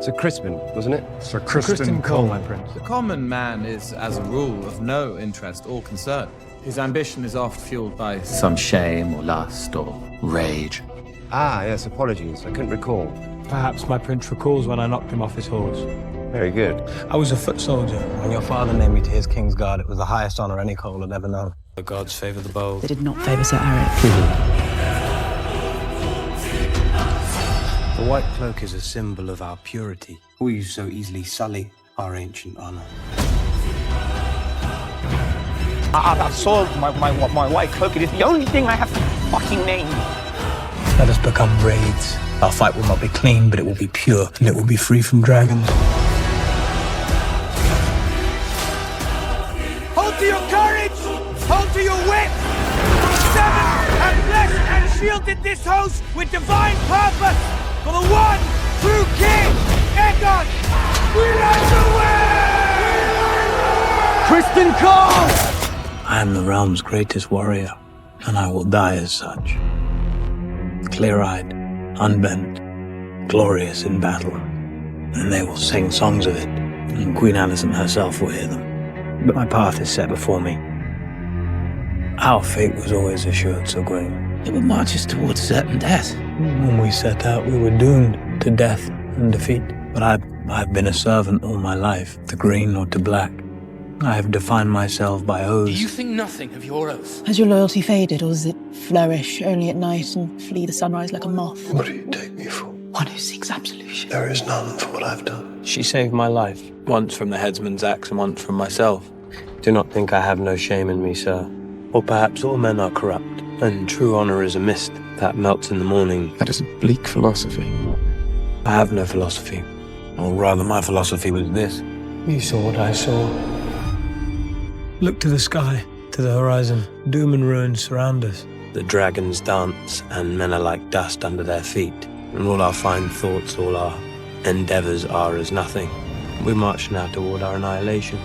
Sir Crispin, wasn't it? Sir Criston Cole, my prince. The common man is, as a rule, of no interest or concern. His ambition is oft fueled by some shame or lust or rage. Ah, yes, apologies. I couldn't recall. Perhaps my prince recalls when I knocked him off his horse. Very good. I was a foot soldier. When your father named me to his king's guard, it was the highest honor any Cole had ever known. The gods favor the bold. They did not favour Sir Eric. The white cloak is a symbol of our purity. We so easily sully our ancient honor. I've soiled my white cloak. It is the only thing I have to fucking name. Let us become raids. Our fight will not be clean, but it will be pure, and it will be free from dragons. Hold to your courage! Hold to your wit! Seven have blessed and shielded this host with divine purpose for the one true king, Egon! We like to win! Criston Cole! I am the realm's greatest warrior, and I will die as such. Clear-eyed, unbent, glorious in battle. And they will sing songs of it, and Queen Alicent herself will hear them. But my path is set before me. Our fate was always assured, Sir Gawain. It will march us towards certain death. When we set out, we were doomed to death and defeat. But I've been a servant all my life, to green or to black. I have defined myself by oaths. Do you think nothing of your oath? Has your loyalty faded, or does it flourish only at night and flee the sunrise like a moth? What do you take me for? One who seeks absolution. There is none for what I've done. She saved my life, once from the headsman's axe and once from myself. Do not think I have no shame in me, sir. Or perhaps all men are corrupt, and true honor is a mist that melts in the morning. That is a bleak philosophy. I have no philosophy. Or rather, my philosophy was this. You saw what I saw. Look to the sky, to the horizon. Doom and ruin surround us. The dragons dance, and men are like dust under their feet. And all our fine thoughts, all our endeavors are as nothing. We march now toward our annihilation.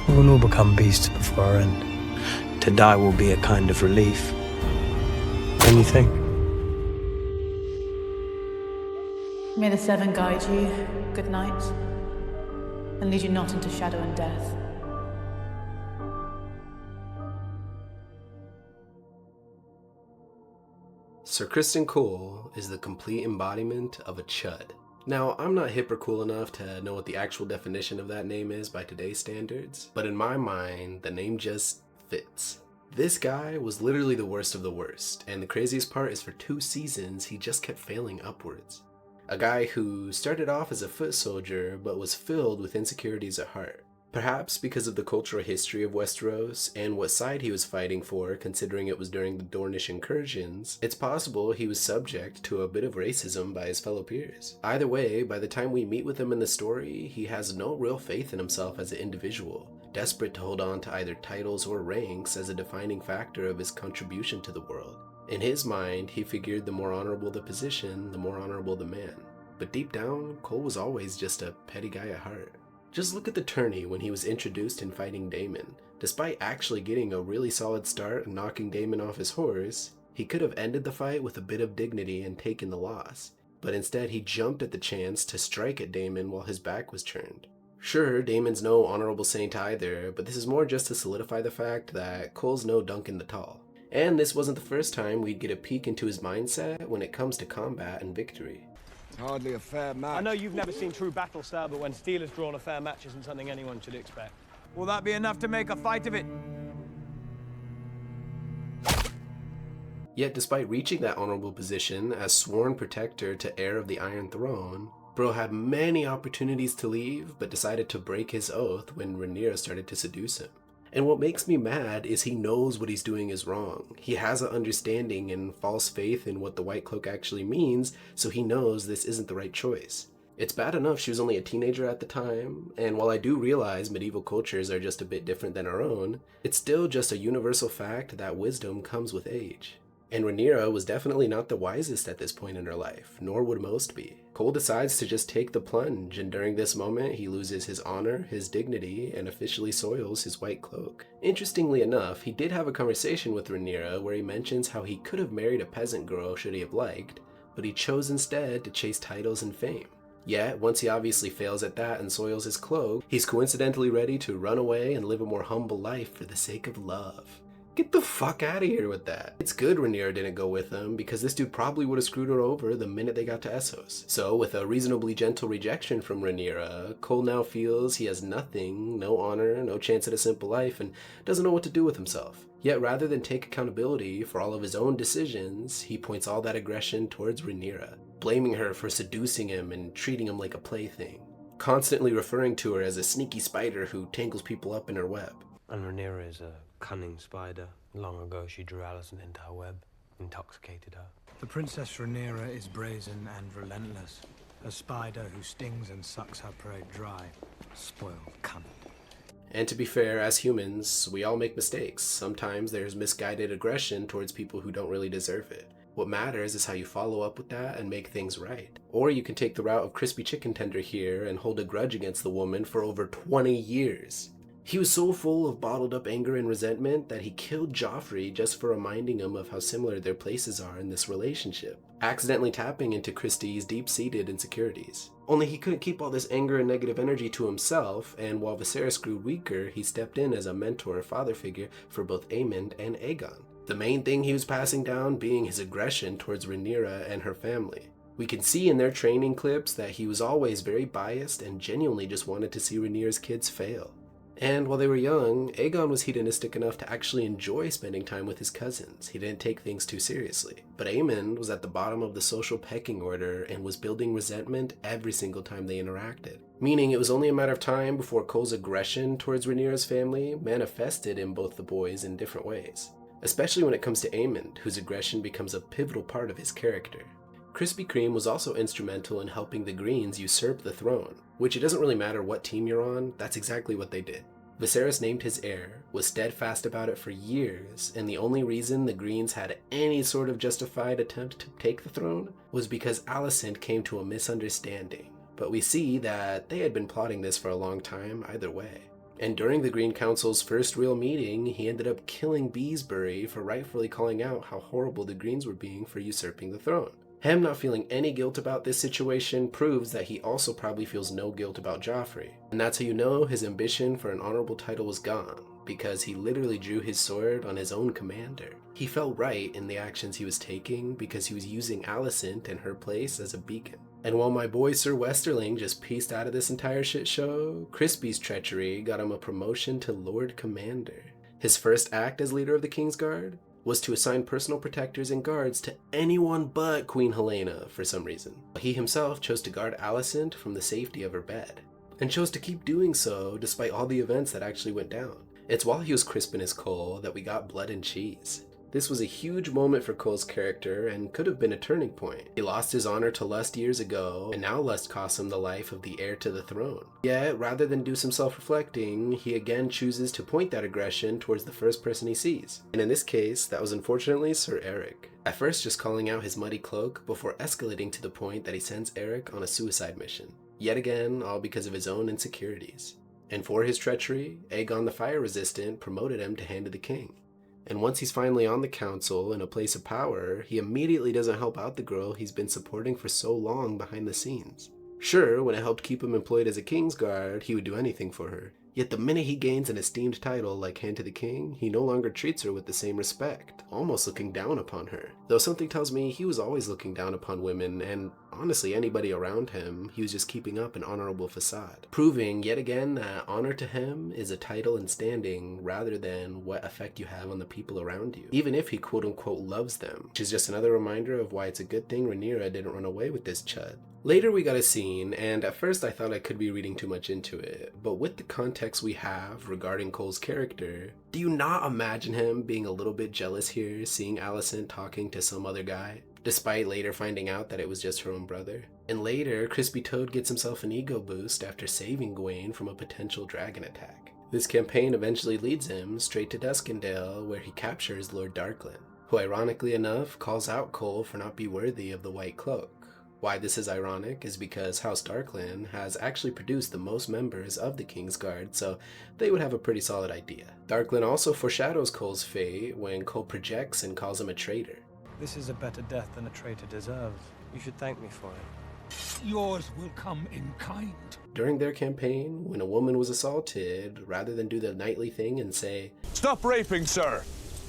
We will all become beasts before our end. To die will be a kind of relief. Don't you think? May the seven guide you, good night, and lead you not into shadow and death. Sir Criston Cole is the complete embodiment of a chud. Now, I'm not hip or cool enough to know what the actual definition of that name is by today's standards, but in my mind, the name just fits. This guy was literally the worst of the worst, and the craziest part is for 2 seasons, he just kept failing upwards. A guy who started off as a foot soldier, but was filled with insecurities at heart. Perhaps because of the cultural history of Westeros and what side he was fighting for, considering it was during the Dornish incursions, it's possible he was subject to a bit of racism by his fellow peers. Either way, by the time we meet with him in the story, he has no real faith in himself as an individual, desperate to hold on to either titles or ranks as a defining factor of his contribution to the world. In his mind, he figured the more honorable the position, the more honorable the man. But deep down, Cole was always just a petty guy at heart. Just look at the tourney when he was introduced in fighting Daemon. Despite actually getting a really solid start and knocking Daemon off his horse, he could have ended the fight with a bit of dignity and taken the loss. But instead he jumped at the chance to strike at Daemon while his back was turned. Sure, Daemon's no honorable saint either, but this is more just to solidify the fact that Cole's no Duncan the Tall. And this wasn't the first time we'd get a peek into his mindset when it comes to combat and victory. Hardly a fair match. I know you've never seen true battle style, but when steel is drawn, a fair match isn't something anyone should expect. Will that be enough to make a fight of it? Yet despite reaching that honorable position as sworn protector to heir of the Iron Throne, Bro had many opportunities to leave, but decided to break his oath when Rhaenyra started to seduce him. And what makes me mad is he knows what he's doing is wrong. He has an understanding and false faith in what the White Cloak actually means, so he knows this isn't the right choice. It's bad enough she was only a teenager at the time, and while I do realize medieval cultures are just a bit different than our own, it's still just a universal fact that wisdom comes with age. And Rhaenyra was definitely not the wisest at this point in her life, nor would most be. Cole decides to just take the plunge, and during this moment he loses his honor, his dignity, and officially soils his white cloak. Interestingly enough, he did have a conversation with Rhaenyra where he mentions how he could have married a peasant girl should he have liked, but he chose instead to chase titles and fame. Yet, once he obviously fails at that and soils his cloak, he's coincidentally ready to run away and live a more humble life for the sake of love. Get the fuck out of here with that. It's good Rhaenyra didn't go with him, because this dude probably would have screwed her over the minute they got to Essos. So, with a reasonably gentle rejection from Rhaenyra, Cole now feels he has nothing, no honor, no chance at a simple life, and doesn't know what to do with himself. Yet rather than take accountability for all of his own decisions, he points all that aggression towards Rhaenyra, blaming her for seducing him and treating him like a plaything, constantly referring to her as a sneaky spider who tangles people up in her web. And Rhaenyra is a cunning spider. Long ago she drew Alicent into her web, intoxicated her. The Princess Rhaenyra is brazen and relentless. A spider who stings and sucks her prey dry. Spoiled cunt. And to be fair, as humans, we all make mistakes. Sometimes there's misguided aggression towards people who don't really deserve it. What matters is how you follow up with that and make things right. Or you can take the route of crispy chicken tender here and hold a grudge against the woman for over 20 years. He was so full of bottled up anger and resentment that he killed Joffrey just for reminding him of how similar their places are in this relationship, accidentally tapping into Christie's deep-seated insecurities. Only he couldn't keep all this anger and negative energy to himself, and while Viserys grew weaker, he stepped in as a mentor and father figure for both Aemond and Aegon. The main thing he was passing down being his aggression towards Rhaenyra and her family. We can see in their training clips that he was always very biased and genuinely just wanted to see Rhaenyra's kids fail. And while they were young, Aegon was hedonistic enough to actually enjoy spending time with his cousins. He didn't take things too seriously. But Aemond was at the bottom of the social pecking order and was building resentment every single time they interacted. Meaning it was only a matter of time before Cole's aggression towards Rhaenyra's family manifested in both the boys in different ways. Especially when it comes to Aemond, whose aggression becomes a pivotal part of his character. Krispy Kreme was also instrumental in helping the Greens usurp the throne, which it doesn't really matter what team you're on, that's exactly what they did. Viserys named his heir, was steadfast about it for years, and the only reason the Greens had any sort of justified attempt to take the throne was because Alicent came to a misunderstanding. But we see that they had been plotting this for a long time either way. And during the Green Council's first real meeting, he ended up killing Beesbury for rightfully calling out how horrible the Greens were being for usurping the throne. Him not feeling any guilt about this situation proves that he also probably feels no guilt about Joffrey. And that's how you know his ambition for an honorable title was gone, because he literally drew his sword on his own commander. He felt right in the actions he was taking because he was using Alicent in her place as a beacon. And while my boy Sir Westerling just pieced out of this entire shit show, Crispie's treachery got him a promotion to Lord Commander. His first act as leader of the Kingsguard was to assign personal protectors and guards to anyone but Queen Helena for some reason. He himself chose to guard Alicent from the safety of her bed, and chose to keep doing so despite all the events that actually went down. It's while he was crisping his Cole that we got blood and cheese. This was a huge moment for Cole's character and could have been a turning point. He lost his honor to lust years ago, and now lust cost him the life of the heir to the throne. Yet, rather than do some self-reflecting, he again chooses to point that aggression towards the first person he sees. And in this case, that was unfortunately Sir Eric. At first just calling out his muddy cloak before escalating to the point that he sends Eric on a suicide mission. Yet again, all because of his own insecurities. And for his treachery, Aegon the Fire Resistant promoted him to Hand of the King. And once he's finally on the council in a place of power, he immediately doesn't help out the girl he's been supporting for so long behind the scenes. Sure, when it helped keep him employed as a Kingsguard, he would do anything for her. Yet the minute he gains an esteemed title like Hand to the King, he no longer treats her with the same respect, almost looking down upon her. Though something tells me he was always looking down upon women, and honestly anybody around him, he was just keeping up an honorable facade. Proving yet again that honor to him is a title and standing rather than what effect you have on the people around you, even if he quote-unquote loves them, which is just another reminder of why it's a good thing Rhaenyra didn't run away with this chud. Later we got a scene, and at first I thought I could be reading too much into it, but with the context we have regarding Cole's character, do you not imagine him being a little bit jealous here, seeing Alicent talking to some other guy, despite later finding out that it was just her own brother? And later, Crispy Toad gets himself an ego boost after saving Gwaine from a potential dragon attack. This campaign eventually leads him straight to Duskendale, where he captures Lord Darklyn, who ironically enough calls out Cole for not being worthy of the White Cloak. Why this is ironic is because House Darklyn has actually produced the most members of the Kingsguard, so they would have a pretty solid idea. Darklyn also foreshadows Cole's fate when Cole projects and calls him a traitor. This is a better death than a traitor deserves. You should thank me for it. Yours will come in kind. During their campaign, when a woman was assaulted, rather than do the knightly thing and say, "Stop raping, sir!"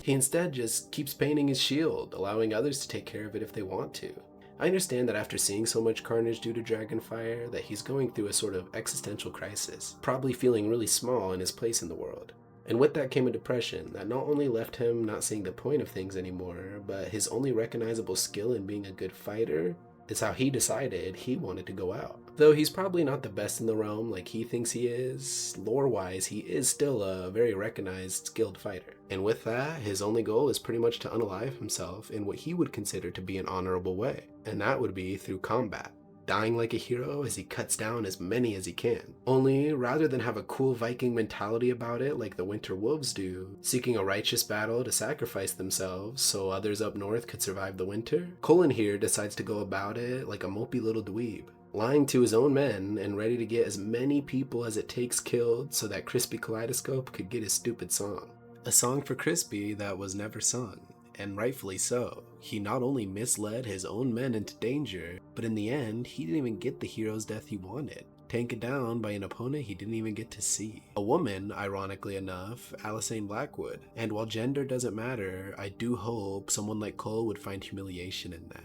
he instead just keeps painting his shield, allowing others to take care of it if they want to. I understand that after seeing so much carnage due to Dragonfire, that he's going through a sort of existential crisis, probably feeling really small in his place in the world. And with that came a depression that not only left him not seeing the point of things anymore, but his only recognizable skill in being a good fighter is how he decided he wanted to go out. Though he's probably not the best in the realm like he thinks he is, lore-wise he is still a very recognized, skilled fighter. And with that, his only goal is pretty much to unalive himself in what he would consider to be an honorable way. And that would be through combat, dying like a hero as he cuts down as many as he can. Only, rather than have a cool Viking mentality about it like the Winter Wolves do, seeking a righteous battle to sacrifice themselves so others up north could survive the winter, Cullen here decides to go about it like a mopey little dweeb, lying to his own men and ready to get as many people as it takes killed so that Crispy Kaleidoscope could get his stupid song. A song for Crispy that was never sung, and rightfully so. He not only misled his own men into danger, but in the end, he didn't even get the hero's death he wanted, taken down by an opponent he didn't even get to see. A woman, ironically enough, Alysanne Blackwood. And while gender doesn't matter, I do hope someone like Cole would find humiliation in that.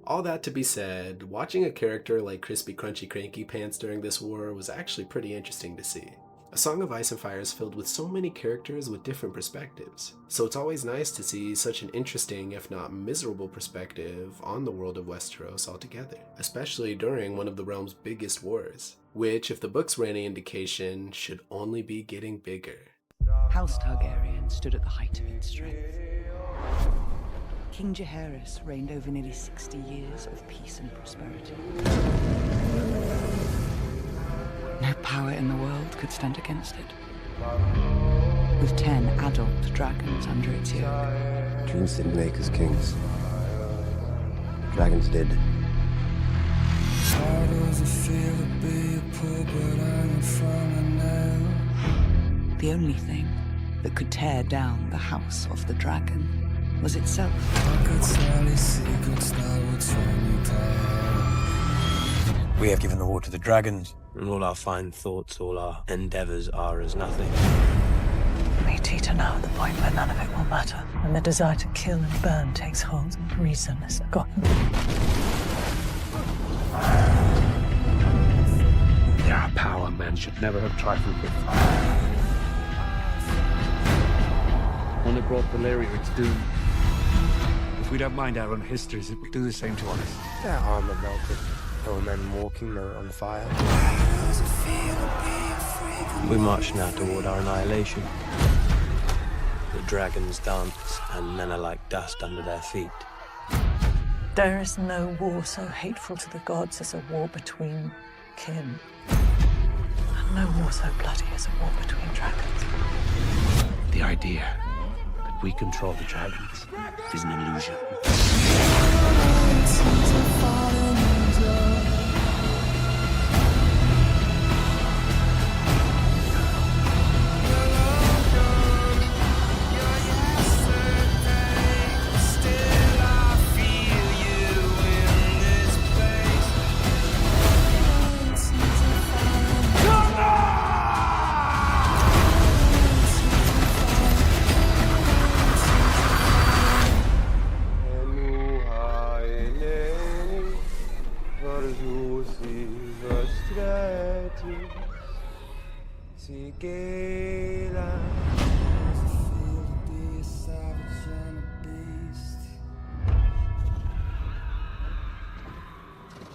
All that to be said, watching a character like Crispy Crunchy Cranky Pants during this war was actually pretty interesting to see. A Song of Ice and Fire is filled with so many characters with different perspectives, so it's always nice to see such an interesting, if not miserable, perspective on the world of Westeros altogether, especially during one of the realm's biggest wars, which, if the books were any indication, should only be getting bigger. House Targaryen stood at the height of its strength. King Jaehaerys reigned over nearly 60 years of peace and prosperity. No power in the world could stand against it. With 10 adult dragons under its yoke. Dreams didn't make us kings. Dragons did. How does it feel to be a poor but hanging from a nail? The only thing that could tear down the House of the Dragon was itself. I could tell his secrets now would turn you pale. We have given the war to the dragons, and all our fine thoughts, all our endeavors are as nothing. We teeter now at the point where none of it will matter, when the desire to kill and burn takes hold and reason is forgotten. There are power men should never have trifled with. When it brought Valyria its doom. If we don't mind our own histories, it will do the same to us. Their armor melted. There were men walking, they were on fire. We march now toward our annihilation. The dragons dance, and men are like dust under their feet. There is no war so hateful to the gods as a war between kin. And no war so bloody as a war between dragons. The idea that we control the dragons is an illusion.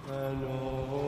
I know.